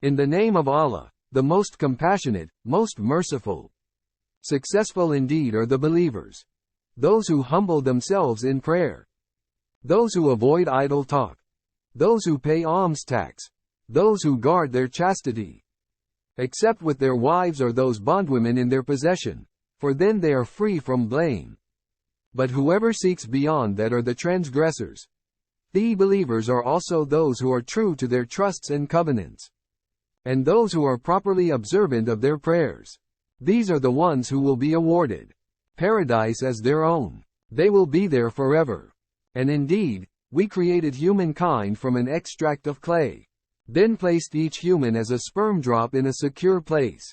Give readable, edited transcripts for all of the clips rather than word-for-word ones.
In the name of Allah, the most compassionate, most merciful. Successful indeed are the believers. Those who humble themselves in prayer. Those who avoid idle talk. Those who pay alms tax. Those who guard their chastity. Except with their wives or those bondwomen in their possession, for then they are free from blame. But whoever seeks beyond that are the transgressors. The believers are also those who are true to their trusts and covenants. And those who are properly observant of their prayers. These are the ones who will be awarded paradise as their own. They will be there forever. And indeed, we created humankind from an extract of clay. Then placed each human as a sperm drop in a secure place.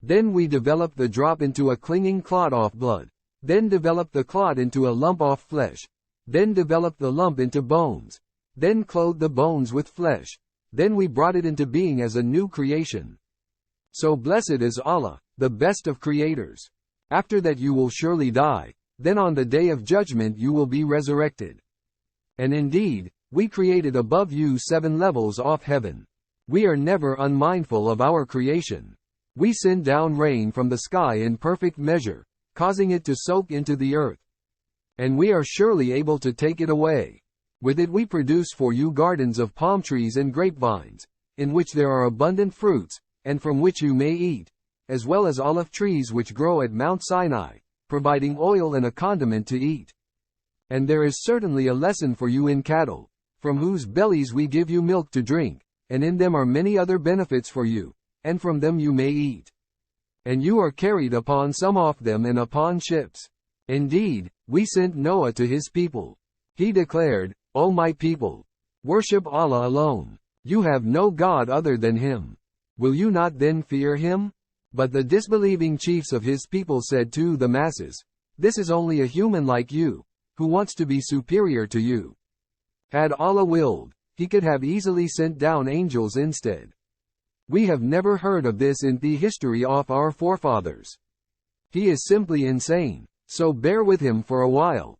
Then we developed the drop into a clinging clot of blood. Then developed the clot into a lump of flesh. Then developed the lump into bones. Then clothed the bones with flesh. Then we brought it into being as a new creation. So blessed is Allah, the best of creators. After that you will surely die, then on the day of judgment you will be resurrected. And indeed, we created above you 7 levels of heaven. We are never unmindful of our creation. We send down rain from the sky in perfect measure, causing it to soak into the earth. And we are surely able to take it away. With it we produce for you gardens of palm trees and grapevines, in which there are abundant fruits, and from which you may eat, as well as olive trees which grow at Mount Sinai, providing oil and a condiment to eat. And there is certainly a lesson for you in cattle, from whose bellies we give you milk to drink, and in them are many other benefits for you, and from them you may eat. And you are carried upon some of them and upon ships. Indeed, we sent Noah to his people. He declared, O my people, worship Allah alone. You have no God other than Him. Will you not then fear Him? But the disbelieving chiefs of his people said to the masses, this is only a human like you, who wants to be superior to you. Had Allah willed, He could have easily sent down angels instead. We have never heard of this in the history of our forefathers. He is simply insane, so bear with him for a while.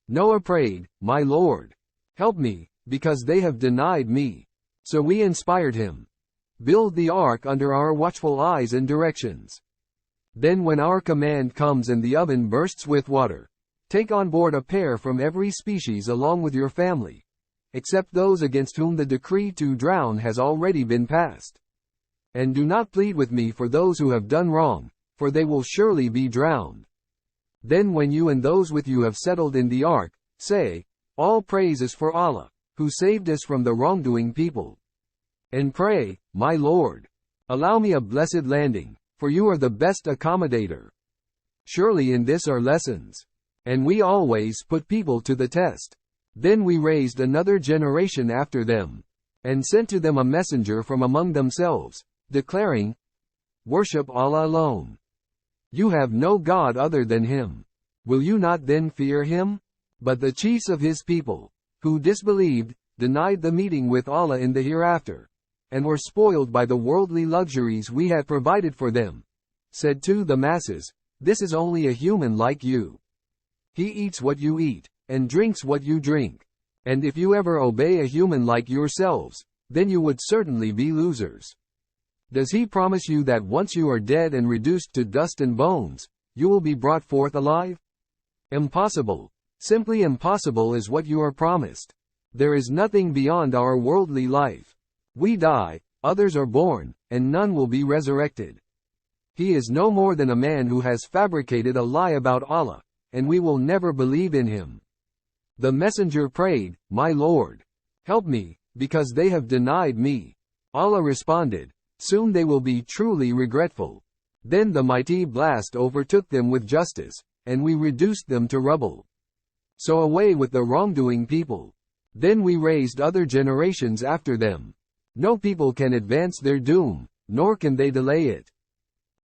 Noah prayed, my Lord, help me, because they have denied me. So we inspired him. Build the ark under our watchful eyes and directions. Then when our command comes and the oven bursts with water, take on board a pair from every species along with your family, except those against whom the decree to drown has already been passed. And do not plead with me for those who have done wrong, for they will surely be drowned. Then when you and those with you have settled in the ark, say, all praise is for Allah, who saved us from the wrongdoing people. And pray, my Lord, allow me a blessed landing, for you are the best accommodator. Surely in this are lessons. And we always put people to the test. Then we raised another generation after them, and sent to them a messenger from among themselves, declaring, worship Allah alone. You have no God other than Him. Will you not then fear Him? But the chiefs of His people, who disbelieved, denied the meeting with Allah in the hereafter, and were spoiled by the worldly luxuries we had provided for them, said to the masses, this is only a human like you. He eats what you eat, and drinks what you drink. And if you ever obey a human like yourselves, then you would certainly be losers. Does he promise you that once you are dead and reduced to dust and bones, you will be brought forth alive? Impossible. Simply impossible is what you are promised. There is nothing beyond our worldly life. We die, others are born, and none will be resurrected. He is no more than a man who has fabricated a lie about Allah, and we will never believe in him. The messenger prayed, my Lord, help me, because they have denied me. Allah responded, soon they will be truly regretful. Then the mighty blast overtook them with justice, and we reduced them to rubble. So away with the wrongdoing people. Then we raised other generations after them. No people can advance their doom, nor can they delay it.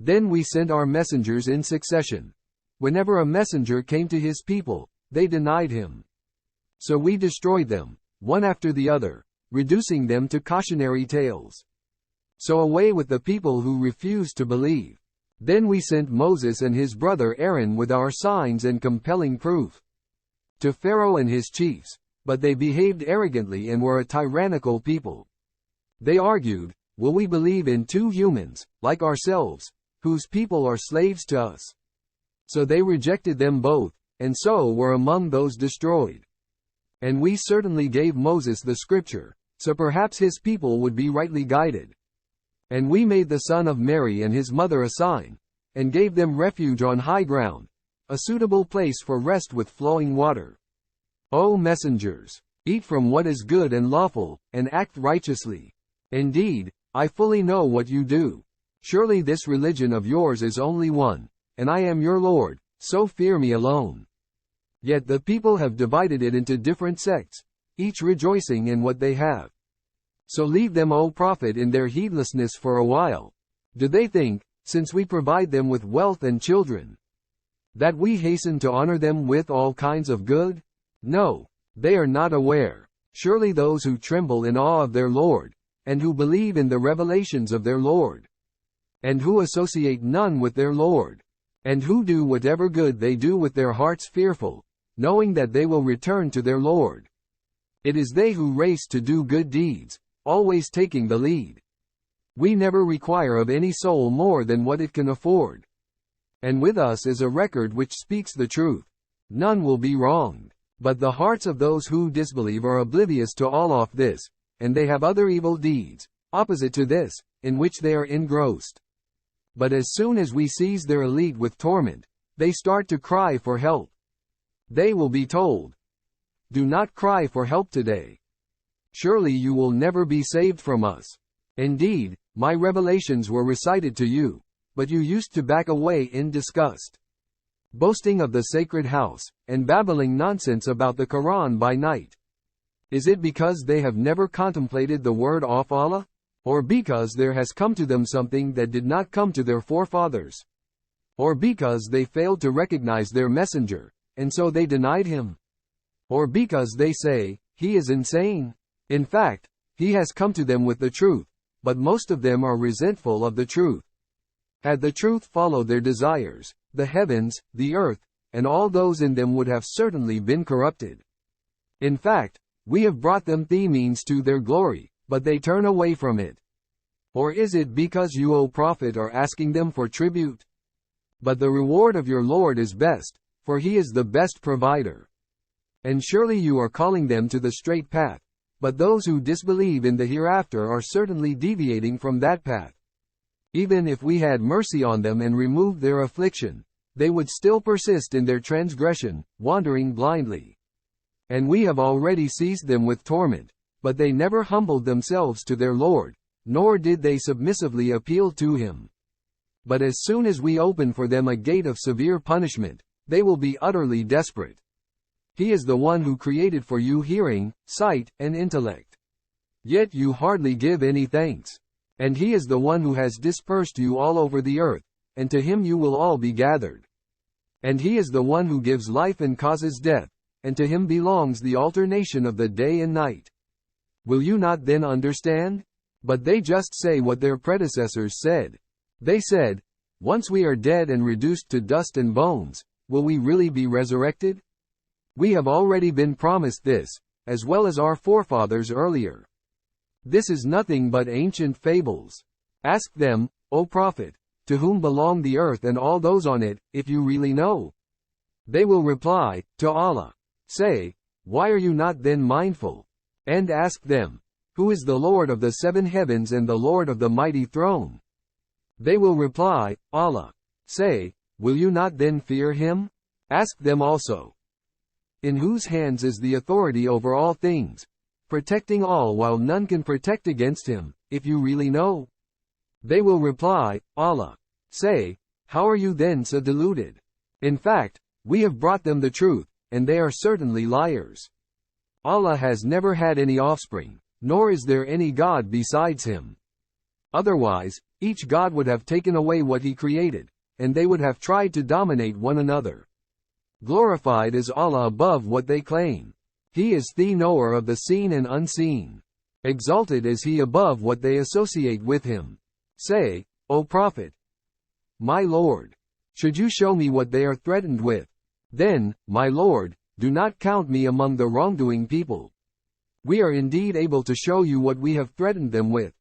Then we sent our messengers in succession. Whenever a messenger came to his people, they denied him. So we destroyed them, one after the other, reducing them to cautionary tales. So away with the people who refused to believe. Then we sent Moses and his brother Aaron with our signs and compelling proof to Pharaoh and his chiefs, but they behaved arrogantly and were a tyrannical people. They argued, will we believe in two humans, like ourselves, whose people are slaves to us? So they rejected them both, and so were among those destroyed. And we certainly gave Moses the scripture, so perhaps his people would be rightly guided. And we made the son of Mary and his mother a sign, and gave them refuge on high ground, a suitable place for rest with flowing water. O messengers, eat from what is good and lawful, and act righteously. Indeed, I fully know what you do. Surely this religion of yours is only one, and I am your Lord, so fear me alone. Yet the people have divided it into different sects, each rejoicing in what they have. So leave them, O Prophet, in their heedlessness for a while. Do they think, since we provide them with wealth and children, that we hasten to honor them with all kinds of good? No, they are not aware. Surely those who tremble in awe of their Lord, and who believe in the revelations of their Lord, and who associate none with their Lord, and who do whatever good they do with their hearts fearful, knowing that they will return to their Lord. It is they who race to do good deeds, always taking the lead. We never require of any soul more than what it can afford. And with us is a record which speaks the truth. None will be wronged. But the hearts of those who disbelieve are oblivious to all of this, and they have other evil deeds, opposite to this, in which they are engrossed. But as soon as we seize their elite with torment, they start to cry for help. They will be told, do not cry for help today. Surely you will never be saved from us. Indeed, my revelations were recited to you, but you used to back away in disgust, boasting of the sacred house, and babbling nonsense about the Quran by night. Is it because they have never contemplated the word of Allah? Or because there has come to them something that did not come to their forefathers? Or because they failed to recognize their messenger, and so they denied him? Or because they say, he is insane? In fact, he has come to them with the truth, but most of them are resentful of the truth. Had the truth followed their desires, the heavens, the earth, and all those in them would have certainly been corrupted. In fact, we have brought them the means to their glory, but they turn away from it. Or is it because you, O Prophet, are asking them for tribute? But the reward of your Lord is best, for he is the best provider. And surely you are calling them to the straight path, but those who disbelieve in the hereafter are certainly deviating from that path. Even if we had mercy on them and removed their affliction, they would still persist in their transgression, wandering blindly. And we have already seized them with torment, but they never humbled themselves to their Lord, nor did they submissively appeal to him. But as soon as we open for them a gate of severe punishment, they will be utterly desperate. He is the one who created for you hearing, sight, and intellect. Yet you hardly give any thanks. And he is the one who has dispersed you all over the earth, and to him you will all be gathered. And he is the one who gives life and causes death, and to him belongs the alternation of the day and night. Will you not then understand? But they just say what their predecessors said. They said, once we are dead and reduced to dust and bones, will we really be resurrected? We have already been promised this, as well as our forefathers earlier. This is nothing but ancient fables. Ask them, O Prophet, to whom belong the earth and all those on it, if you really know. They will reply, to Allah. Say, why are you not then mindful? And ask them, who is the Lord of the seven heavens and the Lord of the mighty throne? They will reply, Allah. Say, will you not then fear him? Ask them also, in whose hands is the authority over all things, protecting all while none can protect against him, if you really know? They will reply, Allah. Say, how are you then so deluded? In fact, we have brought them the truth, and they are certainly liars. Allah has never had any offspring, nor is there any God besides him. Otherwise, each God would have taken away what he created, and they would have tried to dominate one another. Glorified is Allah above what they claim. He is the knower of the seen and unseen. Exalted is he above what they associate with him. Say, O Prophet, my Lord, should you show me what they are threatened with? Then, my Lord, do not count me among the wrongdoing people. We are indeed able to show you what we have threatened them with.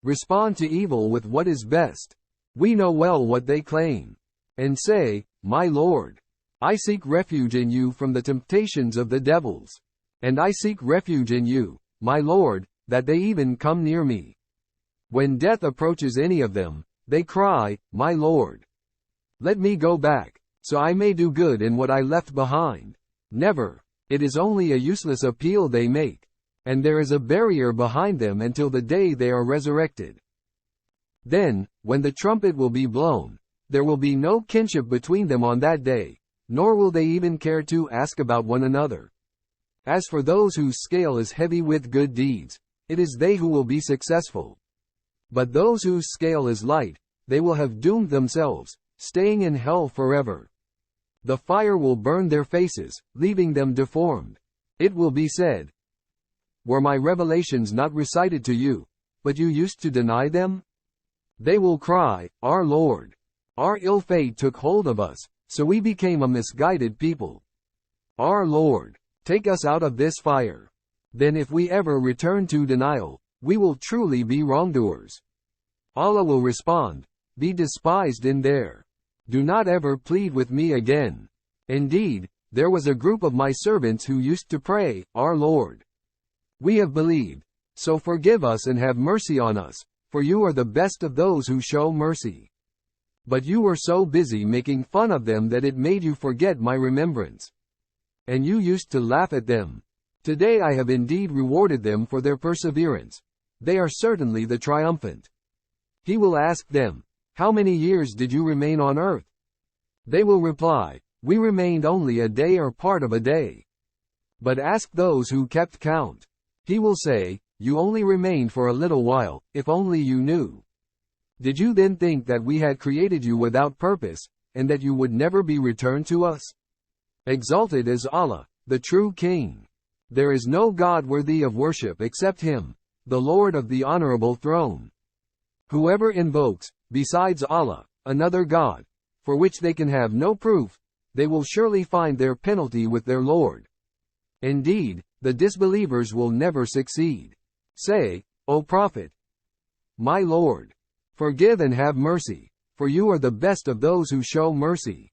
Respond to evil with what is best. We know well what they claim. And say, My Lord, I seek refuge in you from the temptations of the devils. And I seek refuge in you, my Lord, that they even come near me. When death approaches any of them, they cry, My Lord, let me go back, so I may do good in what I left behind. Never. It is only a useless appeal they make. And there is a barrier behind them until the day they are resurrected. Then, when the trumpet will be blown, there will be no kinship between them on that day, nor will they even care to ask about one another. As for those whose scale is heavy with good deeds, it is they who will be successful. But those whose scale is light, they will have doomed themselves, staying in hell forever. The fire will burn their faces, leaving them deformed. It will be said, Were my revelations not recited to you, but you used to deny them? They will cry, Our Lord, our ill fate took hold of us, so we became a misguided people. Our Lord, take us out of this fire. Then if we ever return to denial, we will truly be wrongdoers. Allah will respond, Be despised in there. Do not ever plead with me again. Indeed, there was a group of my servants who used to pray, Our Lord, we have believed, so forgive us and have mercy on us, for you are the best of those who show mercy. But you were so busy making fun of them that it made you forget my remembrance. And you used to laugh at them. Today I have indeed rewarded them for their perseverance. They are certainly the triumphant. He will ask them, How many years did you remain on earth? They will reply, We remained only a day or part of a day. But ask those who kept count. He will say, You only remained for a little while, if only you knew. Did you then think that we had created you without purpose, and that you would never be returned to us? Exalted is Allah, the true King. There is no God worthy of worship except Him, the Lord of the honorable throne. Whoever invokes, besides Allah, another God, for which they can have no proof, they will surely find their penalty with their Lord. Indeed, the disbelievers will never succeed. Say, O Prophet, My Lord, forgive and have mercy, for you are the best of those who show mercy.